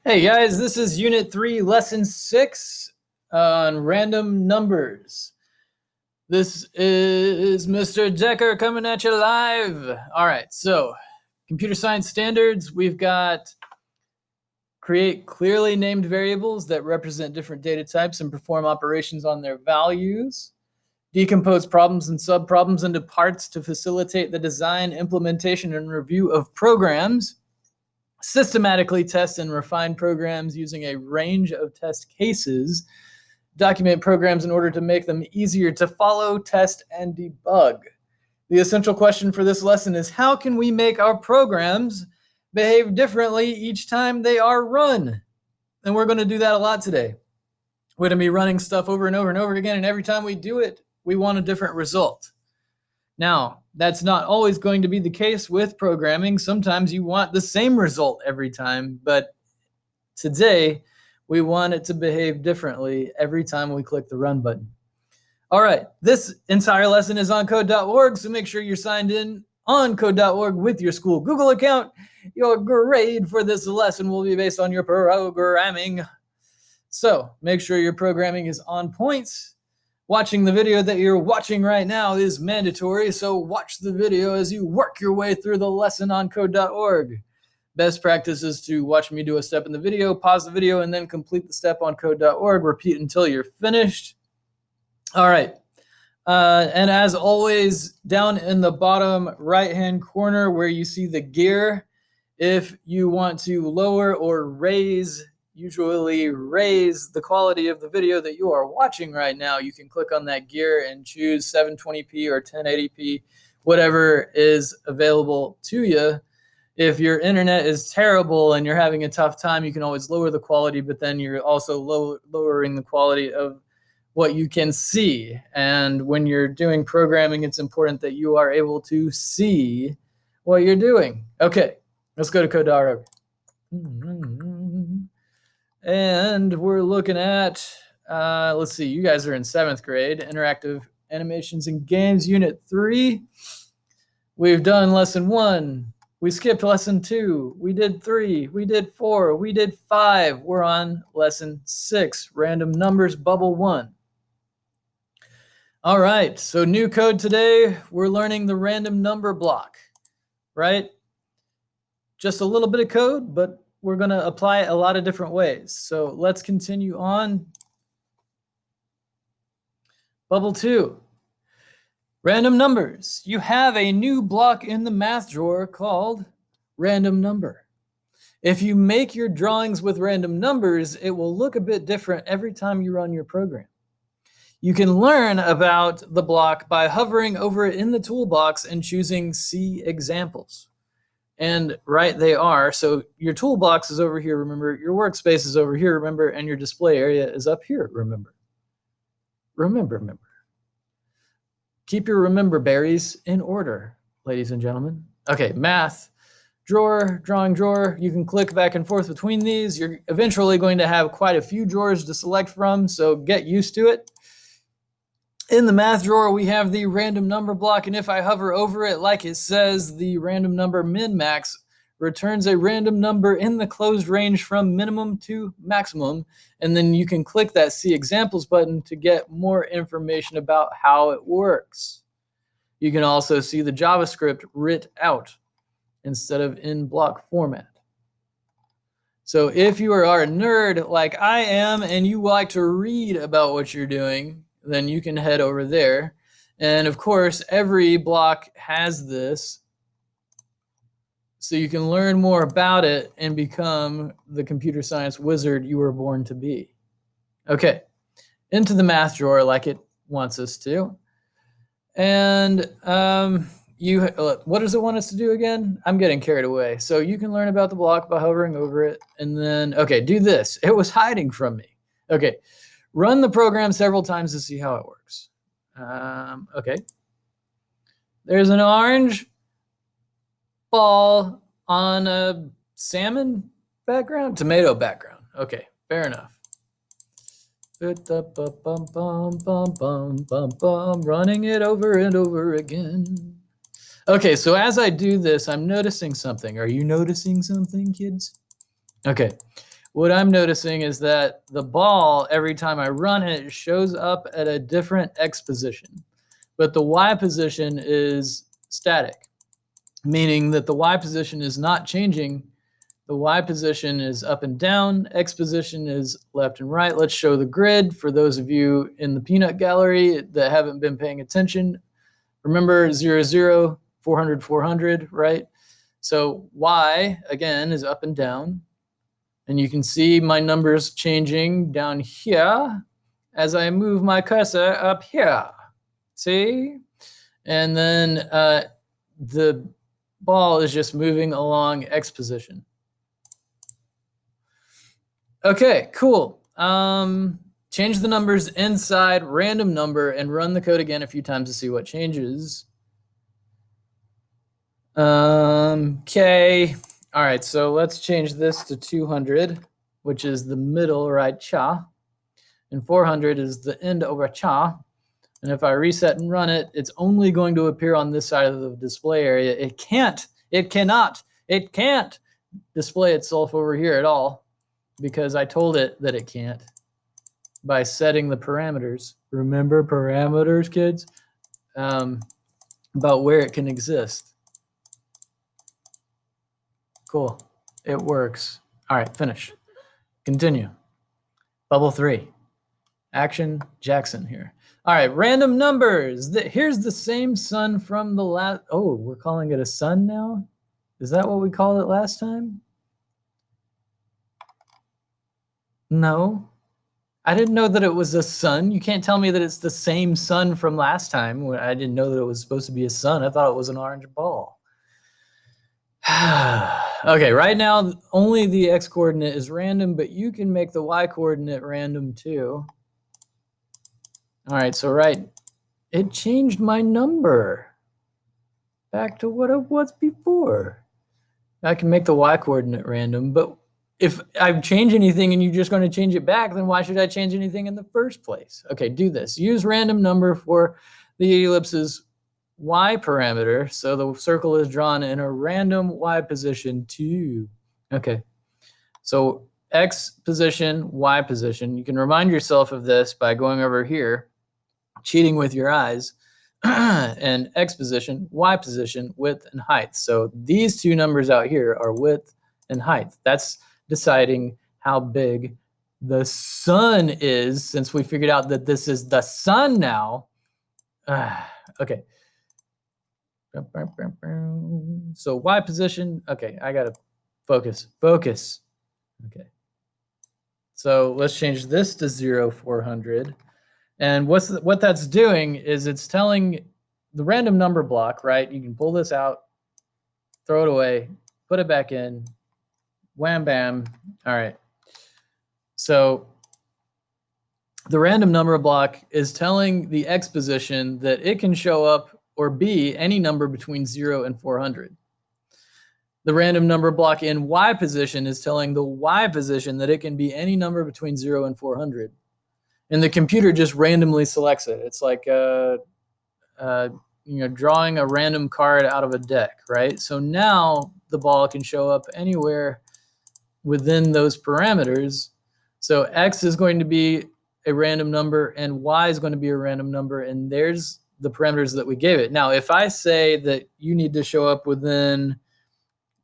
Hey guys, this is Unit 3, Lesson 6 on random numbers. This is Mr. Decker coming at you live. All right, so computer science standards, we've got create clearly named variables that represent different data types and perform operations on their values. Decompose problems and subproblems into parts to facilitate the design, implementation, and review of programs. Systematically test and refine programs using a range of test cases. Document programs in order to make them easier to follow, test, and debug. The essential question for this lesson is, how can we make our programs behave differently each time they are run? And we're going to do that a lot today. We're going to be running stuff over and over and over again, and every time we do it, we want a different result. Now, that's not always going to be the case with programming. Sometimes you want the same result every time, but today we want it to behave differently every time we click the run button. All right, this entire lesson is on Code.org, so make sure you're signed in on Code.org with your school Google account. Your grade for this lesson will be based on your programming. So make sure your programming is on point. Watching the video that you're watching right now is mandatory, so watch the video as you work your way through the lesson on Code.org. Best practice is to watch me do a step in the video, pause the video, and then complete the step on Code.org. Repeat until you're finished. All right. And as always, down in the bottom right-hand corner where you see the gear, if you want to lower or usually raise the quality of the video that you are watching right now, you can click on that gear and choose 720p or 1080p, whatever is available to you. If your internet is terrible and you're having a tough time, you can always lower the quality, but then you're also lowering the quality of what you can see. And when you're doing programming, it's important that you are able to see what you're doing. Okay, let's go to Codeorg. And we're looking at, let's see, you guys are in 7th grade, Interactive Animations and Games, Unit 3. We've done Lesson 1. We skipped Lesson 2. We did 3. We did 4. We did 5. We're on Lesson 6, Random Numbers, Bubble 1. All right, so new code today. We're learning the random number block, right? Just a little bit of code, but we're going to apply it a lot of different ways. So let's continue on. Bubble 2. Random numbers. You have a new block in the math drawer called random number. If you make your drawings with random numbers, it will look a bit different every time you run your program. You can learn about the block by hovering over it in the toolbox and choosing See Examples. And right they are. So your toolbox is over here, remember. Your workspace is over here, remember. And your display area is up here, remember. Remember. Keep your remember berries in order, ladies and gentlemen. Okay, math, drawer, drawing drawer. You can click back and forth between these. You're eventually going to have quite a few drawers to select from, so get used to it. In the math drawer, we have the random number block, and if I hover over it, like it says, the random number min-max returns a random number in the closed range from minimum to maximum, and then you can click that See Examples button to get more information about how it works. You can also see the JavaScript writ out instead of in block format. So if you are a nerd like I am and you like to read about what you're doing, then you can head over there. And of course, every block has this, so you can learn more about it and become the computer science wizard you were born to be. Okay, into the math drawer like it wants us to. And what does it want us to do again? I'm getting carried away. So you can learn about the block by hovering over it. And then, okay, do this. It was hiding from me. Okay. Run the program several times to see how it works. Okay. There's an orange ball on a salmon background, tomato background. Okay, fair enough. Running it over and over again. Okay, so as I do this, I'm noticing something. Are you noticing something, kids? Okay. what I'm noticing is that the ball, every time I run it, shows up at a different X position, but the Y position is static, meaning that the Y position is not changing. The Y position is up and down, X position is left and right. Let's show the grid for those of you in the peanut gallery that haven't been paying attention. Remember 0, 0, 400, 400, right? So Y, again, is up and down. And you can see my numbers changing down here as I move my cursor up here. See? And then the ball is just moving along X position. Okay, cool. Change the numbers inside random number and run the code again a few times to see what changes. Okay. All right, so let's change this to 200, which is the middle right cha, and 400 is the end over cha. And if I reset and run it, it's only going to appear on this side of the display area. It can't display itself over here at all because I told it that it can't by setting the parameters. Remember parameters, kids? About where it can exist. Cool. It works. All right, finish. Continue. Bubble 3. Action Jackson here. All right, random numbers. Here's the same sun from the last. Oh, we're calling it a sun now? Is that what we called it last time? No. I didn't know that it was a sun. You can't tell me that it's the same sun from last time. I didn't know that it was supposed to be a sun. I thought it was an orange ball. Okay, right now only the X coordinate is random, but you can make the Y coordinate random too. All right, so it changed my number back to what it was before. I can make the Y coordinate random, but if I change anything and you're just going to change it back, then why should I change anything in the first place? Okay, do this. Use random number for the ellipse's Y parameter. So the circle is drawn in a random Y position too. Okay, so X position, Y position. You can remind yourself of this by going over here, cheating with your eyes, and X position, Y position, width and height. So these two numbers out here are width and height. That's deciding how big the sun is, since we figured out that this is the sun now. Okay. So Y position, okay, I gotta focus. Okay. So let's change this to 0, 400. And what that's doing is it's telling the random number block, right? You can pull this out, throw it away, put it back in, wham, bam. All right. So the random number block is telling the X position that it can show up or be any number between 0 and 400. The random number block in Y position is telling the Y position that it can be any number between 0 and 400. And the computer just randomly selects it. It's like drawing a random card out of a deck, right? So now the ball can show up anywhere within those parameters. So X is going to be a random number and Y is going to be a random number, and there's the parameters that we gave it. Now, if I say that you need to show up within,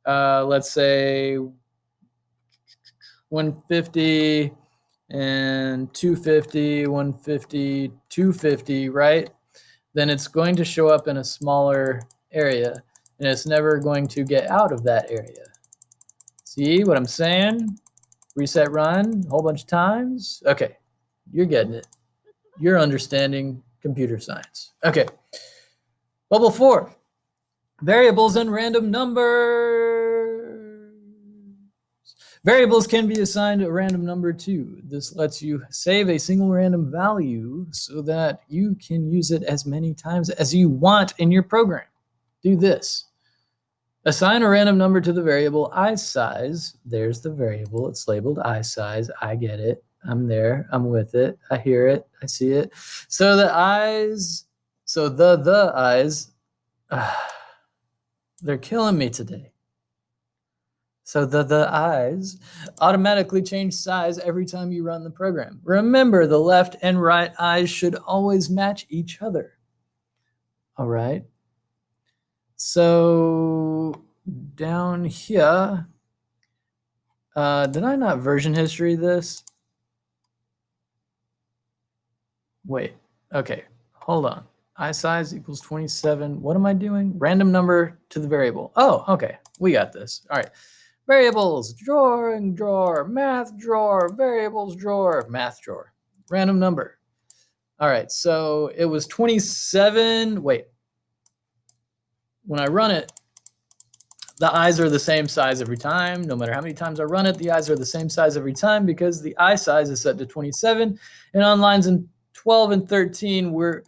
let's say 150 and 250, 150, 250, right? Then it's going to show up in a smaller area, and it's never going to get out of that area. See what I'm saying? Reset run a whole bunch of times. Okay, you're getting it. You're understanding computer science. Okay, bubble 4, variables and random numbers. Variables can be assigned a random number too. This lets you save a single random value so that you can use it as many times as you want in your program. Do this. Assign a random number to the variable iSize. There's the variable. It's labeled iSize. I get it. I'm there. I'm with it. I hear it. I see it. So the eyes, they're killing me today. So the eyes automatically change size every time you run the program. Remember, the left and right eyes should always match each other. All right. So down here, did I not version history this? Wait, okay, hold on. Eye size equals 27. What am I doing? Random number to the variable. Oh, okay, we got this. All right. Variables, drawing drawer, math drawer, variables drawer, math drawer. Random number. All right, so it was 27. Wait, when I run it, the eyes are the same size every time. No matter how many times I run it, the eyes are the same size every time because the eye size is set to 27. And on lines in 12 and 13, we're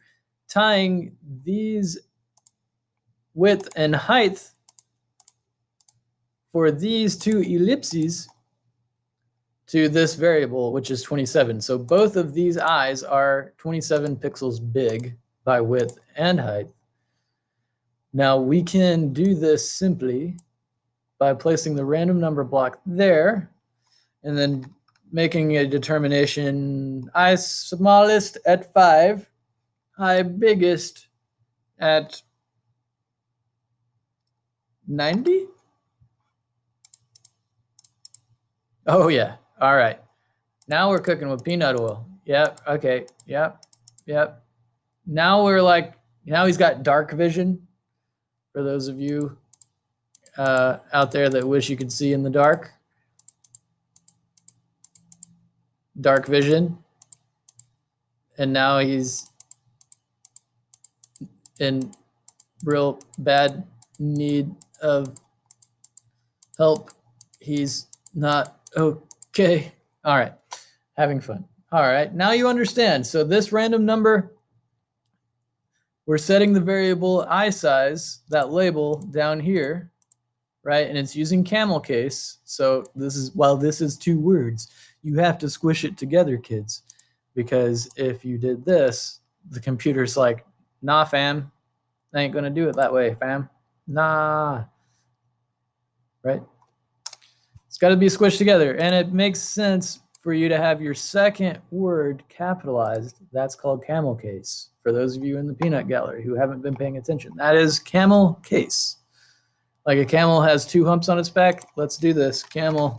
tying these width and height for these two ellipses to this variable, which is 27. So both of these eyes are 27 pixels big by width and height. Now we can do this simply by placing the random number block there and then making a determination eye smallest at 5, eye biggest at 90. Oh yeah, all right. Now we're cooking with peanut oil. Yep, okay, yep. Now now he's got dark vision. For those of you out there that wish you could see in the dark. Dark vision. And now he's in real bad need of help. He's not okay. All right, having fun. All right, now you understand. So this random number, we're setting the variable eye size, that label down here, right? And it's using camel case. So this is 2 words, you have to squish it together, kids, because if you did this, the computer's like, nah, fam, I ain't gonna do it that way, fam. Nah, right? It's got to be squished together, and it makes sense for you to have your second word capitalized. That's called camel case. For those of you in the peanut gallery who haven't been paying attention, that is camel case. Like a camel has 2 humps on its back. Let's do this. Camel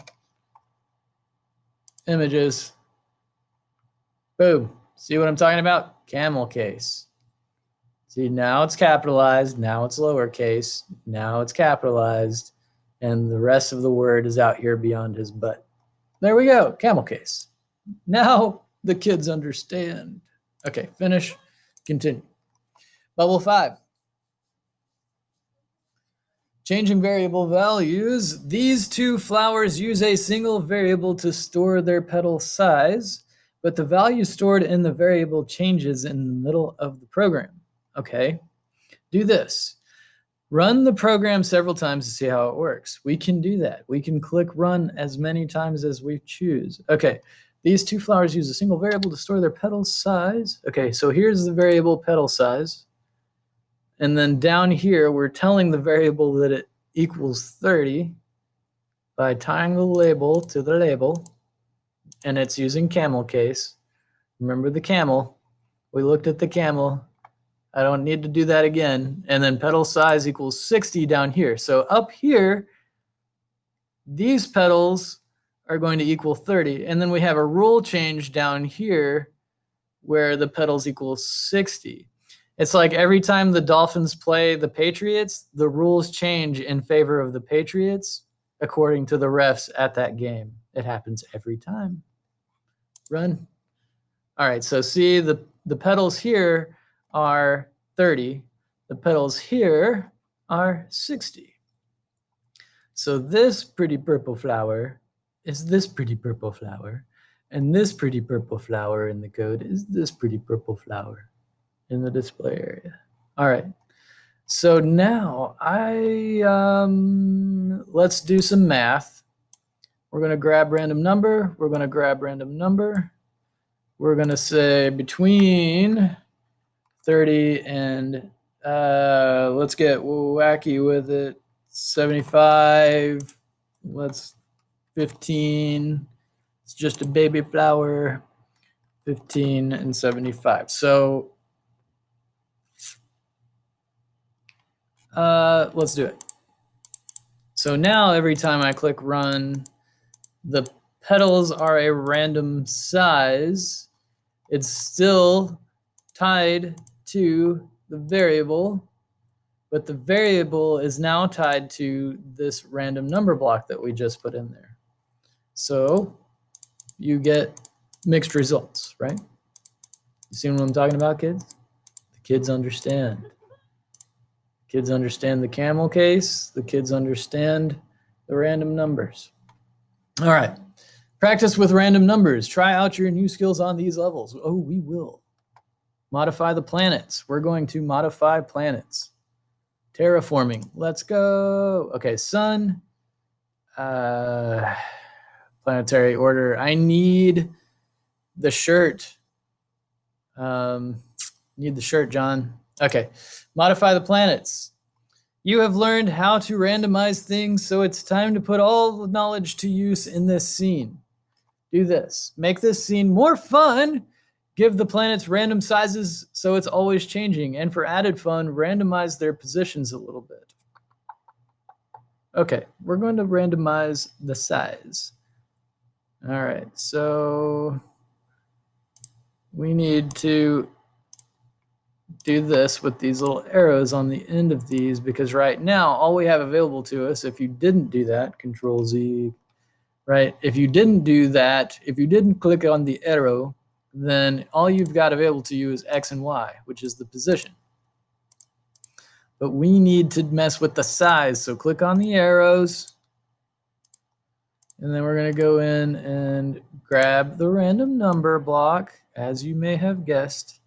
images. Boom. See what I'm talking about? Camel case. See, now it's capitalized. Now it's lowercase. Now it's capitalized. And the rest of the word is out here beyond his butt. There we go. Camel case. Now the kids understand. Okay, finish. Continue. Bubble 5. Changing variable values. These 2 flowers use a single variable to store their petal size, but the value stored in the variable changes in the middle of the program. Okay, do this. Run the program several times to see how it works. We can do that. We can click run as many times as we choose. Okay, these 2 flowers use a single variable to store their petal size. Okay, so here's the variable petal size. And then down here, we're telling the variable that it equals 30 by tying the label to the label, and it's using camel case. Remember the camel. We looked at the camel. I don't need to do that again. And then petal size equals 60 down here. So up here, these petals are going to equal 30. And then we have a rule change down here where the petals equal 60. It's like every time the Dolphins play the Patriots, the rules change in favor of the Patriots according to the refs at that game. It happens every time. Run. All right, so see the petals here are 30. The petals here are 60. So this pretty purple flower is this pretty purple flower. And this pretty purple flower in the code is this pretty purple flower in the display area. All right. So now let's do some math. We're going to grab random number. We're going to grab random number. We're going to say between 30 and let's get wacky with it. 75. let's 15. It's just a baby flower. 15 and 75. So let's do it. So now every time I click run, the petals are a random size. It's still tied to the variable, but the variable is now tied to this random number block that we just put in there. So you get mixed results, right? You see what I'm talking about, kids? The kids understand. Kids understand the camel case. The kids understand the random numbers. All right. Practice with random numbers. Try out your new skills on these levels. Oh, we will. Modify the planets. We're going to modify planets. Terraforming. Let's go. Okay, sun. Planetary order. I need the shirt. Need the shirt, John. Okay. Modify the planets. You have learned how to randomize things, so it's time to put all the knowledge to use in this scene. Do this. Make this scene more fun. Give the planets random sizes so it's always changing. And for added fun, randomize their positions a little bit. Okay, we're going to randomize the size. All right, so we need to do this with these little arrows on the end of these, because right now all we have available to us, if you didn't do that, Control Z, right? If you didn't do that, if you didn't click on the arrow, then all you've got available to you is X and Y, which is the position. But we need to mess with the size, so click on the arrows, and then we're going to go in and grab the random number block, as you may have guessed,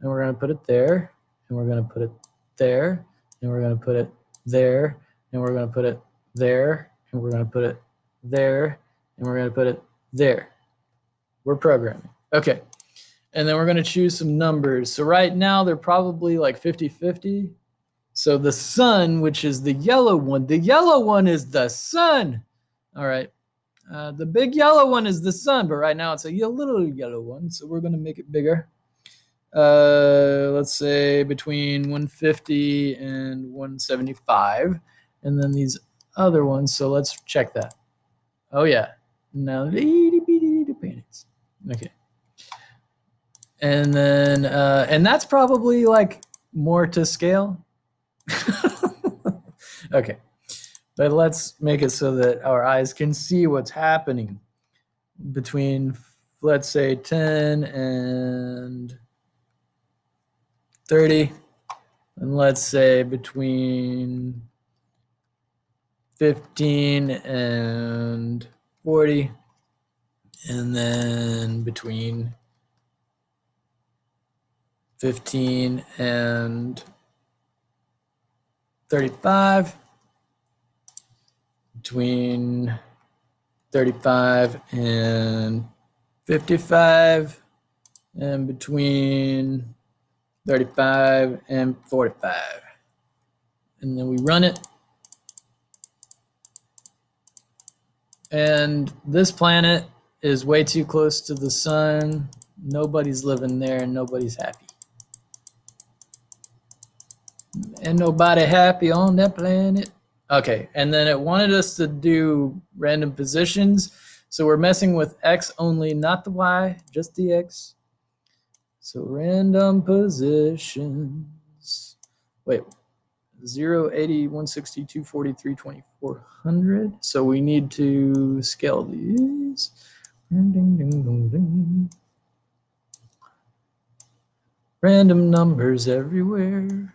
and we're going to put it there, and we're going to put it there, and we're going to put it there, and we're going to put it there, and we're going to put it there, and we're going to put it there. We're programming. Okay. And then we're going to choose some numbers. So right now they're probably like 50-50. So the sun, which is the yellow one is the sun. All right. The big yellow one is the sun, but right now it's a little yellow one. So we're going to make it bigger. Let's say between 150 and 175. And then these other ones. So let's check that. Oh, yeah. Now, okay. And then, and that's probably like more to scale. Okay. But let's make it so that our eyes can see what's happening between, let's say, 10 and 30. And let's say between 15 and 40. And then between 15 and 35. Between 35 and 55, and between 35 and 45. And then we run it. And this planet is way too close to the sun. Nobody's living there and nobody's happy. And nobody happy on that planet. Okay, and then it wanted us to do random positions. So we're messing with X only, not the Y, just the X. So random positions. Wait, 0, 80, 160, 240, 320, 400. So we need to scale these. Ding, ding, ding, ding. Random numbers everywhere.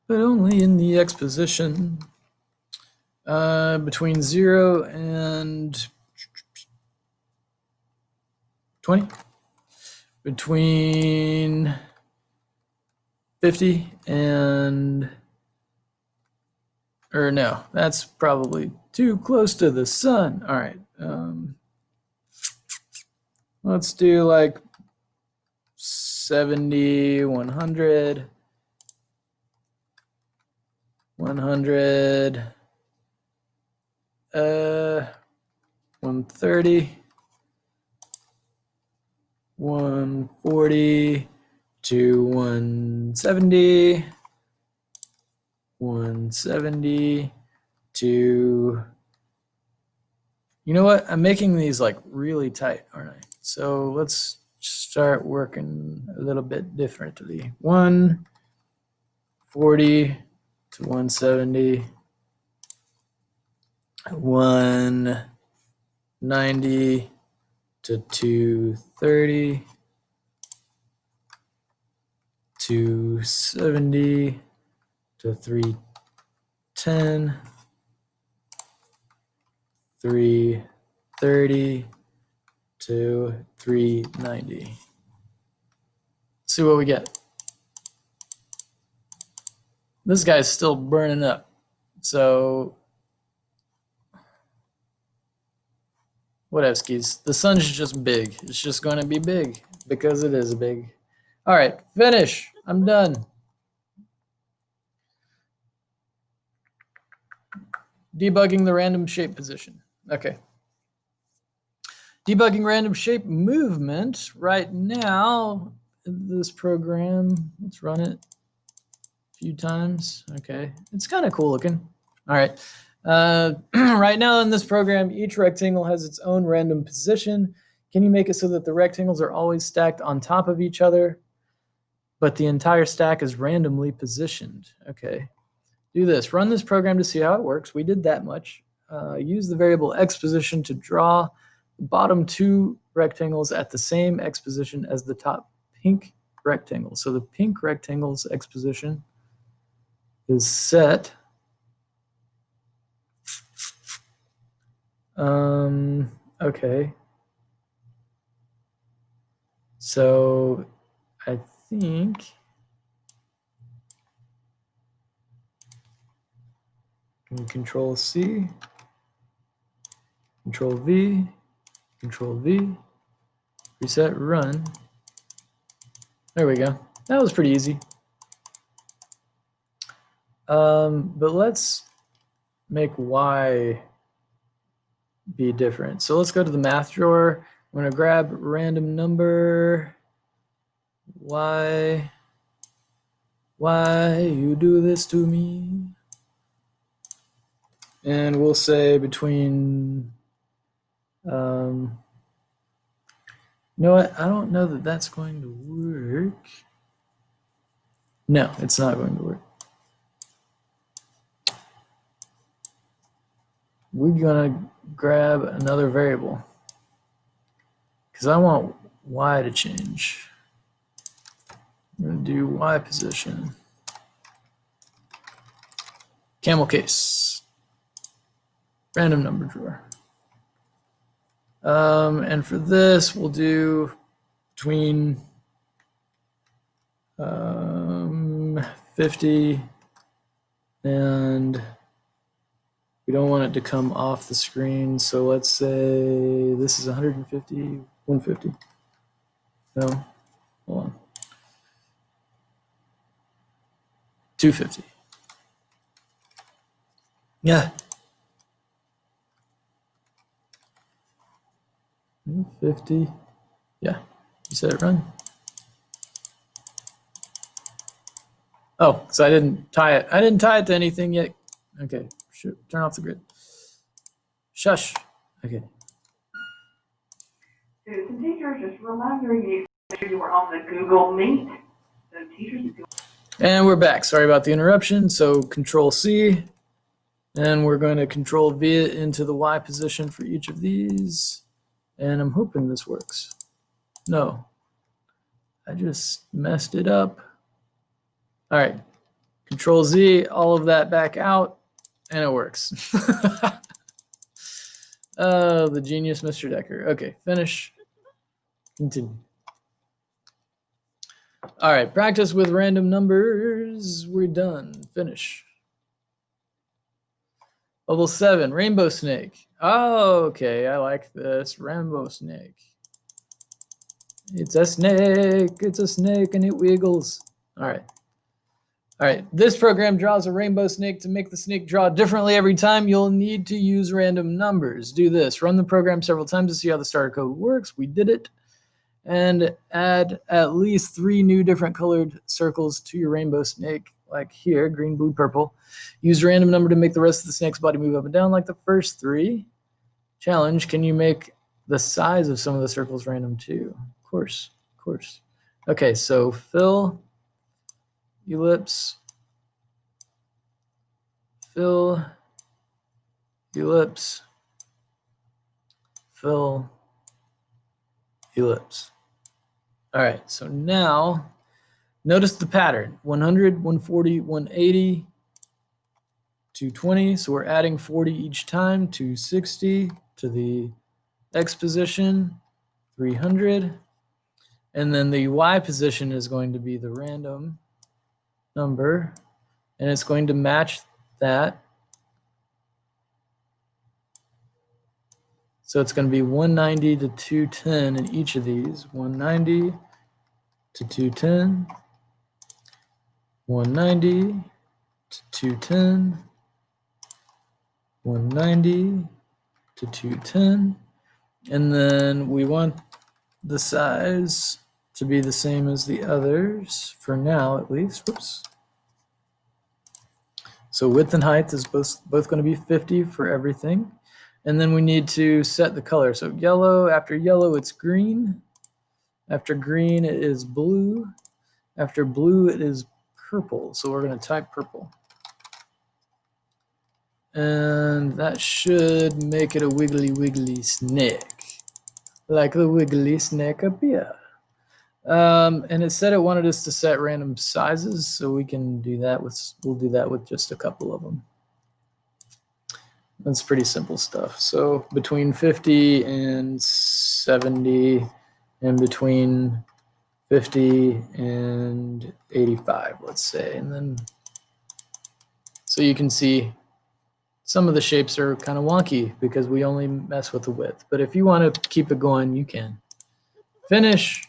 But only in the X position. Between 0 and 20. Between 50 and, or no, that's probably too close to the sun. All right. Let's do like 70, 100. 100, 130, 140 to 170, 170 to, you know what? I'm making these like really tight, aren't I? So let's start working a little bit differently. 140 to 170, 190 to 230, 270 to 310, 330 to 390. Let's see what we get. This guy's still burning up. So whatevskis. The sun's just big. It's just going to be big because it is big. All right, finish. I'm done. Debugging the random shape position. Okay. Debugging random shape movement. Right now, this program, let's run it a few times. Okay, it's kind of cool looking. All right. Right now in this program, each rectangle has its own random position. Can you make it so that the rectangles are always stacked on top of each other, but the entire stack is randomly positioned? Okay. Do this. Run this program to see how it works. We did that much. Use the variable x position to draw the bottom two rectangles at the same x position as the top pink rectangle. So the pink rectangle's x position is set. Okay. So I think Control C, Control V, Control V, reset, run. There we go. That was pretty easy. But let's make Y be different. So let's go to the math drawer. I'm going to grab random number. Why you do this to me? And we'll say between, you know what? I don't know that that's going to work. No, it's not going to work. We're going to grab another variable because I want Y to change. I'm going to do Y position. Camel case. Random number drawer. And for this, we'll do between 50 and we don't want it to come off the screen. So let's say this is 150, 150. No, hold on. 250. Yeah. 50. Yeah. You said it run. Oh, because I didn't tie it. I didn't tie it to anything yet. Okay. Sure. Turn off the grid. Shush. Okay. Students and teachers, just a reminder, you were on the Google Meet. So teachers. And we're back. Sorry about the interruption. So Control C. And we're going to Control V it into the Y position for each of these. And I'm hoping this works. No. I just messed it up. All right. Control Z, all of that back out, and it works. The genius, Mr. Decker. Okay, finish. Continue. All right, practice with random numbers. We're done. Finish. Level 7, rainbow snake. Oh, okay, I like this. Rainbow snake. It's a snake, and it wiggles. All right. All right, this program draws a rainbow snake. To make the snake draw differently every time, you'll need to use random numbers. Do this. Run the program several times to see how the starter code works. We did it. And add at least 3 new different colored circles to your rainbow snake, like here, green, blue, purple. Use a random number to make the rest of the snake's body move up and down like the first 3. Challenge, can you make the size of some of the circles random too? Of course, of course. Okay, so fill, ellipse, fill, ellipse, fill, ellipse. All right, so now notice the pattern, 100, 140, 180, 220, so we're adding 40 each time, 260 to the X position, 300, and then the Y position is going to be the random number, and it's going to match that. So it's going to be 190 to 210 in each of these, 190 to 210, 190 to 210, 190 to 210, and then we want the size to be the same as the others, for now at least. Whoops. So width and height is both going to be 50 for everything. And then we need to set the color. So yellow, after yellow it's green. After green it is blue. After blue it is purple. So we're going to type purple. And that should make it a wiggly wiggly snake. Like the wiggly snake up here. And it said it wanted us to set random sizes, so we can do that we'll do that with just a couple of them. That's pretty simple stuff. So between 50 and 70, and between 50 and 85, let's say. And then, so you can see some of the shapes are kind of wonky because we only mess with the width. But if you want to keep it going, you can. Finish.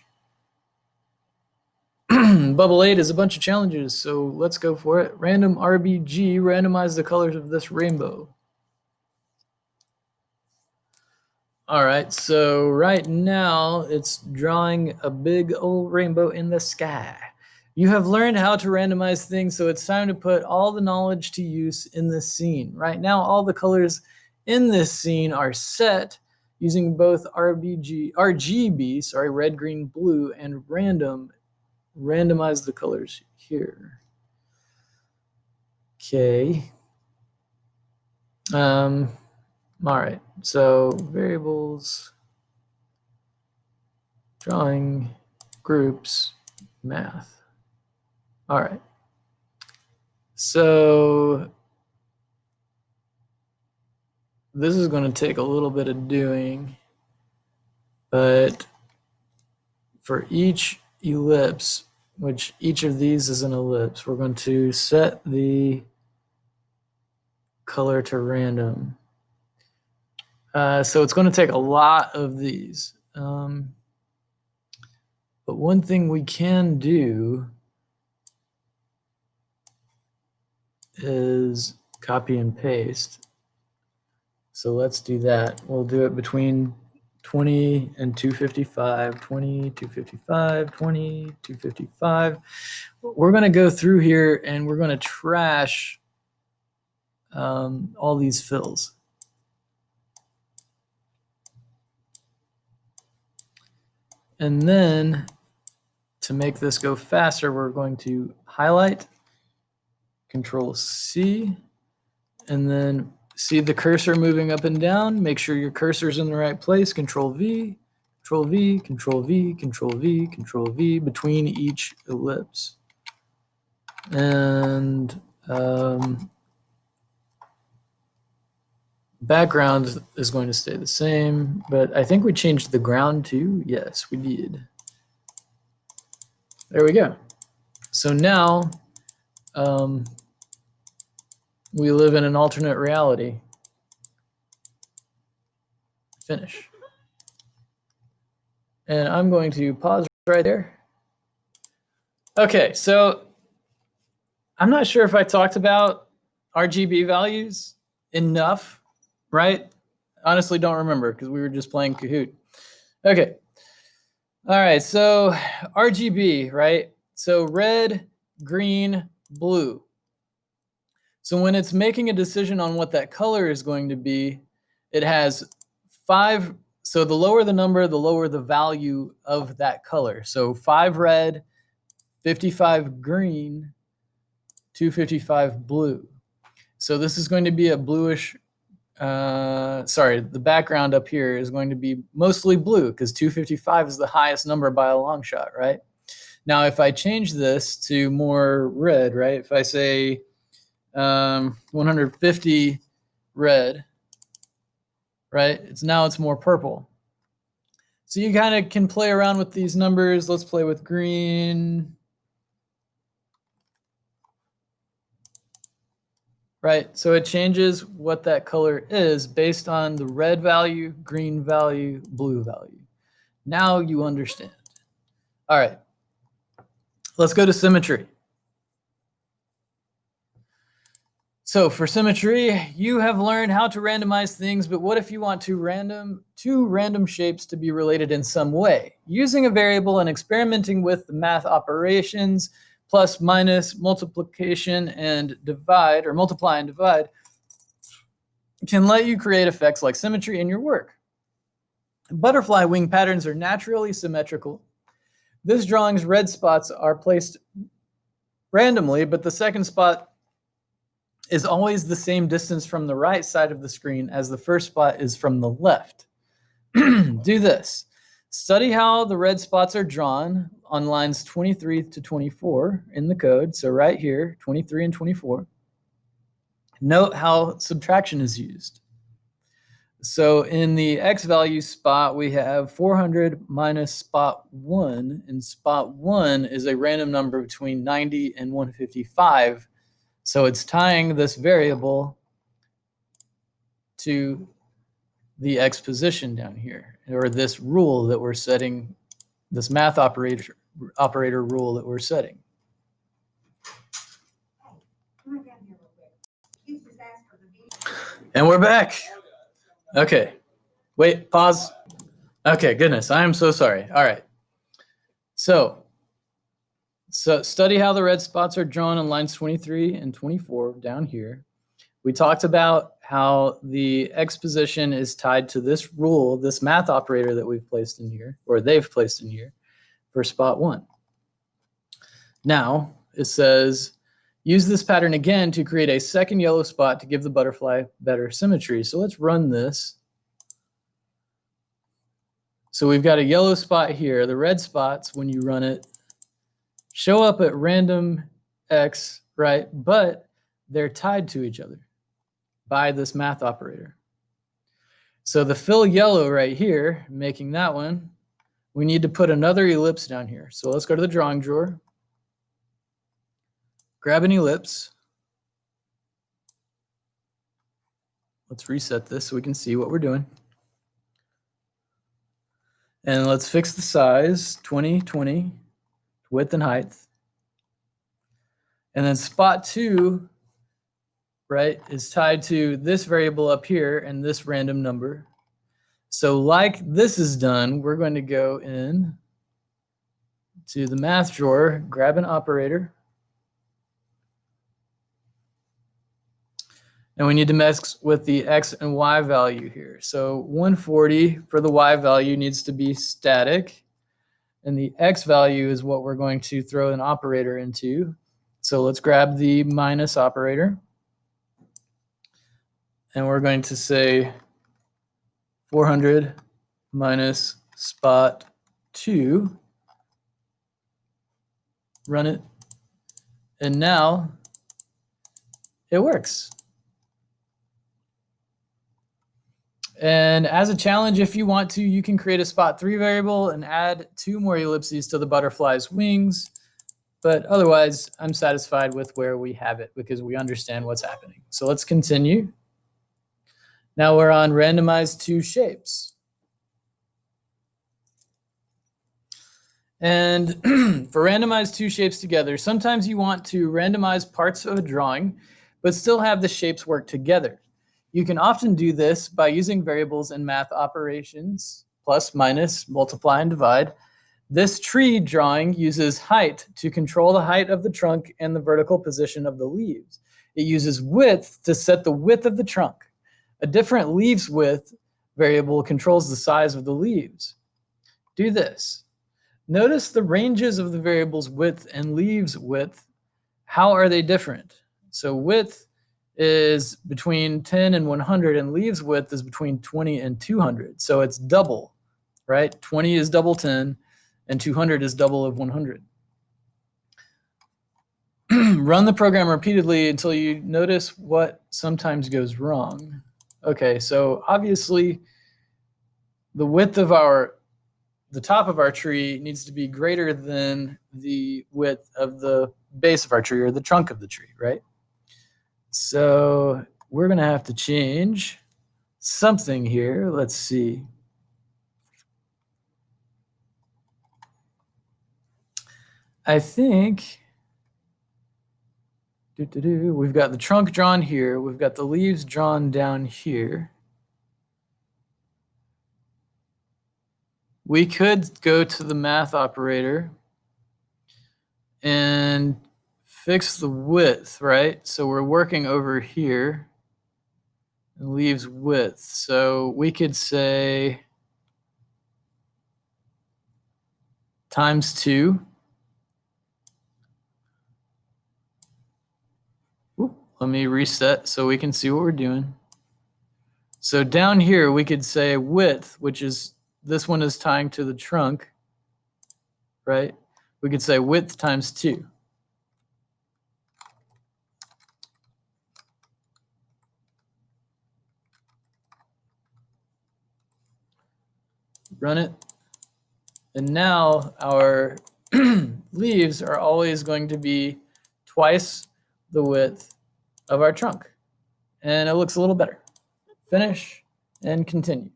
Bubble 8 is a bunch of challenges, so let's go for it. Random RBG, randomize the colors of this rainbow. All right, so right now it's drawing a big old rainbow in the sky. You have learned how to randomize things, so it's time to put all the knowledge to use in this scene. Right now, all the colors in this scene are set using both RGB, sorry, red, green, blue, and random. Randomize the colors here. Okay. All right, so variables, drawing, groups, math. All right. So this is going to take a little bit of doing, but for each ellipse, which each of these is an ellipse, we're going to set the color to random. So it's going to take a lot of these. But one thing we can do is copy and paste. So let's do that. We'll do it between 20 and 255, 20, 255, 20, 255. We're going to go through here and we're going to trash all these fills. And then to make this go faster, we're going to highlight, Control C, and then see the cursor moving up and down. Make sure your cursor's in the right place. Control V, Control V, Control V, Control V, Control V between each ellipse. And background is going to stay the same, but I think we changed the ground too. Yes, we did. There we go. So now we live in an alternate reality. Finish. And I'm going to pause right there. Okay, so I'm not sure if I talked about RGB values enough, right? Honestly, don't remember because we were just playing Kahoot. Okay. All right, so RGB, right? So red, green, blue. So when it's making a decision on what that color is going to be, it has 5. So the lower the number, the lower the value of that color. So 5 red, 55 green, 255 blue. So this is going to be a bluish, sorry, the background up here is going to be mostly blue because 255 is the highest number by a long shot, right? Now, if I change this to more red, right? If I say 150 red, right? Now it's more purple. So you kind of can play around with these numbers. Let's play with green. Right, so it changes what that color is based on the red value, green value, blue value. Now you understand. All right, let's go to symmetry. So for symmetry, you have learned how to randomize things, but what if you want two random shapes to be related in some way? Using a variable and experimenting with the math operations, plus, minus, multiplication, and divide, or multiply and divide, can let you create effects like symmetry in your work. Butterfly wing patterns are naturally symmetrical. This drawing's red spots are placed randomly, but the second spot is always the same distance from the right side of the screen as the first spot is from the left. Do this. Study how the red spots are drawn on lines 23 to 24 in the code. So right here, 23 and 24. Note how subtraction is used. So in the x value spot, we have 400 minus spot 1, and spot 1 is a random number between 90 and 155. So it's tying this variable to the x position down here, or this rule that we're setting, this math operator rule that we're setting. And we're back. Okay. Wait, pause. Okay, goodness, I am so sorry. All right. So study how the red spots are drawn on lines 23 and 24 down here. We talked about how the x position is tied to this rule, this math operator that we've placed in here, or they've placed in here for spot 1. Now it says, use this pattern again to create a second yellow spot to give the butterfly better symmetry. So let's run this. So we've got a yellow spot here. The red spots, when you run it, show up at random x, right? But they're tied to each other by this math operator. So the fill yellow right here, making that one, we need to put another ellipse down here. So let's go to the drawing drawer, grab an ellipse. Let's reset this so we can see what we're doing. And let's fix the size, 20, 20, width and height. And then spot 2, right, is tied to this variable up here and this random number. So like this is done, we're going to go in to the math drawer, grab an operator. And we need to mess with the x and y value here. So 140 for the y value needs to be static. And the x value is what we're going to throw an operator into. So let's grab the minus operator. And we're going to say 400 minus spot 2. Run it. And now it works. And as a challenge, if you want to, you can create a spot 3 variable and add 2 more ellipses to the butterfly's wings. But otherwise, I'm satisfied with where we have it because we understand what's happening. So let's continue. Now we're on Randomize Two Shapes. And for randomize two shapes together, sometimes you want to randomize parts of a drawing, but still have the shapes work together. You can often do this by using variables in math operations, plus, minus, multiply, and divide. This tree drawing uses height to control the height of the trunk and the vertical position of the leaves. It uses width to set the width of the trunk. A different leaves width variable controls the size of the leaves. Do this. Notice the ranges of the variables width and leaves width. How are they different? So width is between 10 and 100, and leaves width is between 20 and 200. So it's double, right? 20 is double 10, and 200 is double of 100. Run the program repeatedly until you notice what sometimes goes wrong. Okay, so obviously the width of the top of our tree needs to be greater than the width of the base of our tree, or the trunk of the tree, right? So we're gonna have to change something here. Let's see. I think we've got the trunk drawn here. We've got the leaves drawn down here. We could go to the math operator and fix the width, right? So we're working over here and leaves width. So we could say times 2. Let me reset so we can see what we're doing. So down here, we could say width, which is, this one is tying to the trunk, right? We could say width times 2. Run it. And now our leaves are always going to be twice the width of our trunk. And it looks a little better. Finish and continue.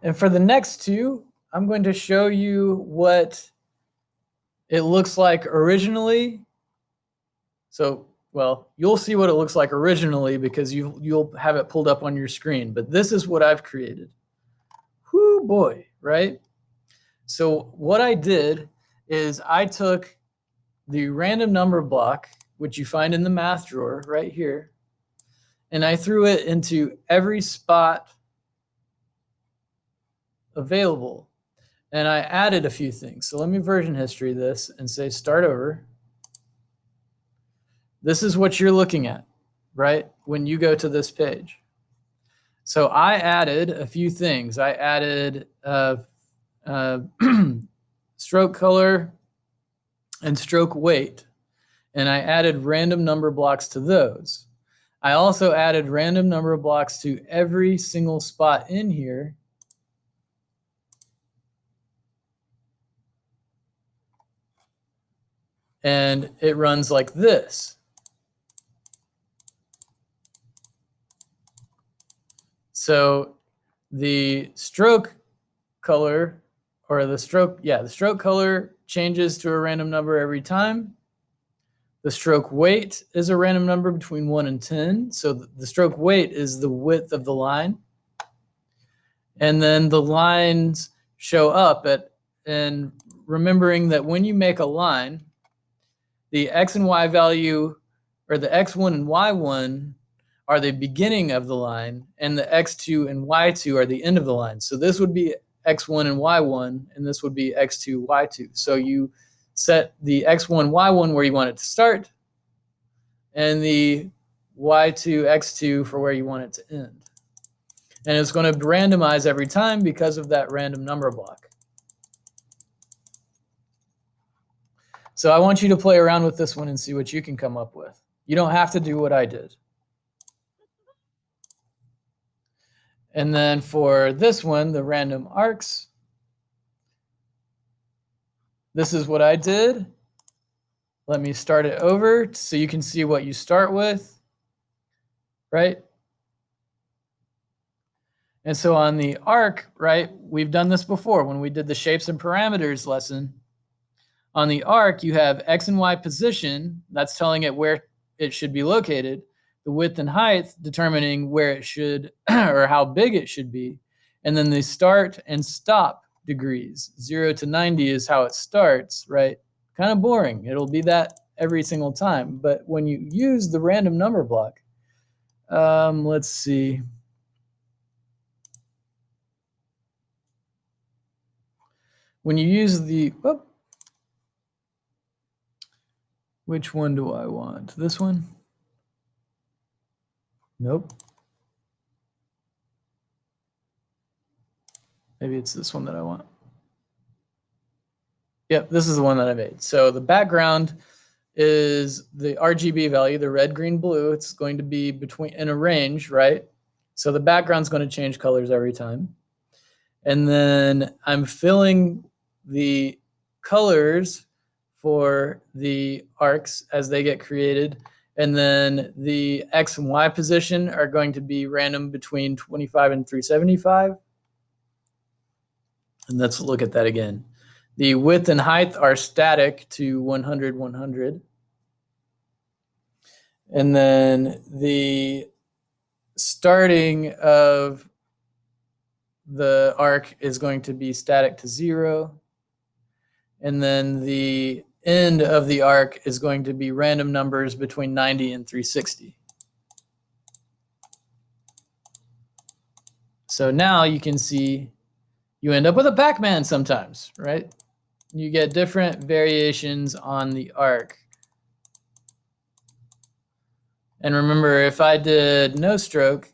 And for the next two, I'm going to show you what it looks like originally. So, well, you'll see what it looks like originally because you'll have it pulled up on your screen. But this is what I've created. Whoo boy, right? So what I did is I took the random number block, which you find in the math drawer right here, and I threw it into every spot available. And I added a few things. So let me version history this and say start over. This is what you're looking at, right? When you go to this page. So I added a few things. I added stroke color and stroke weight. And I added random number blocks to those. I also added random number blocks to every single spot in here. And it runs like this. So the stroke color, or the stroke color changes to a random number every time. The stroke weight is a random number between 1 and 10. So the stroke weight is the width of the line. And then the lines show up and remembering that when you make a line, the X and Y value, or the X1 and Y1 are the beginning of the line, and the X2 and Y2 are the end of the line. So this would be X1 and Y1, and this would be X2, Y2. So you set the X1, Y1 where you want it to start, and the Y2, X2 for where you want it to end. And it's going to randomize every time because of that random number block. So I want you to play around with this one and see what you can come up with. You don't have to do what I did. And then for this one, the random arcs, this is what I did. Let me start it over so you can see what you start with, right? And so on the arc, right, we've done this before when we did the shapes and parameters lesson. On the arc, you have X and Y position, that's telling it where it should be located. The width and height determining where it should, or how big it should be. And then the start and stop degrees. 0 to 90 is how it starts, right? Kind of boring. It'll be that every single time. But when you use the random number block, let's see. When you use the, which one do I want? This one? Nope. Maybe it's this one that I want. Yep, this is the one that I made. So the background is the RGB value, the red, green, blue. It's going to be between in a range, right? So the background's going to change colors every time. And then I'm filling the colors for the arcs as they get created. And then the X and Y position are going to be random between 25 and 375. And let's look at that again. The width and height are static to 100, 100. And then the starting of the arc is going to be static to 0. And then the end of the arc is going to be random numbers between 90 and 360. So now you can see you end up with a Pac-Man sometimes, right? You get different variations on the arc. And remember, if I did no stroke,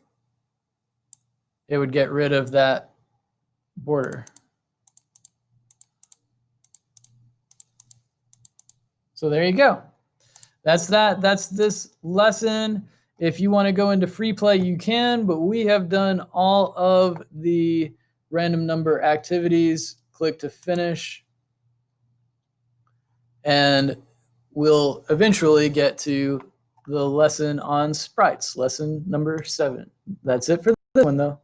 it would get rid of that border. So there you go. That's that. That's this lesson. If you want to go into free play, you can, but we have done all of the random number activities. Click to finish. And we'll eventually get to the lesson on sprites, lesson number 7. That's it for this one, though.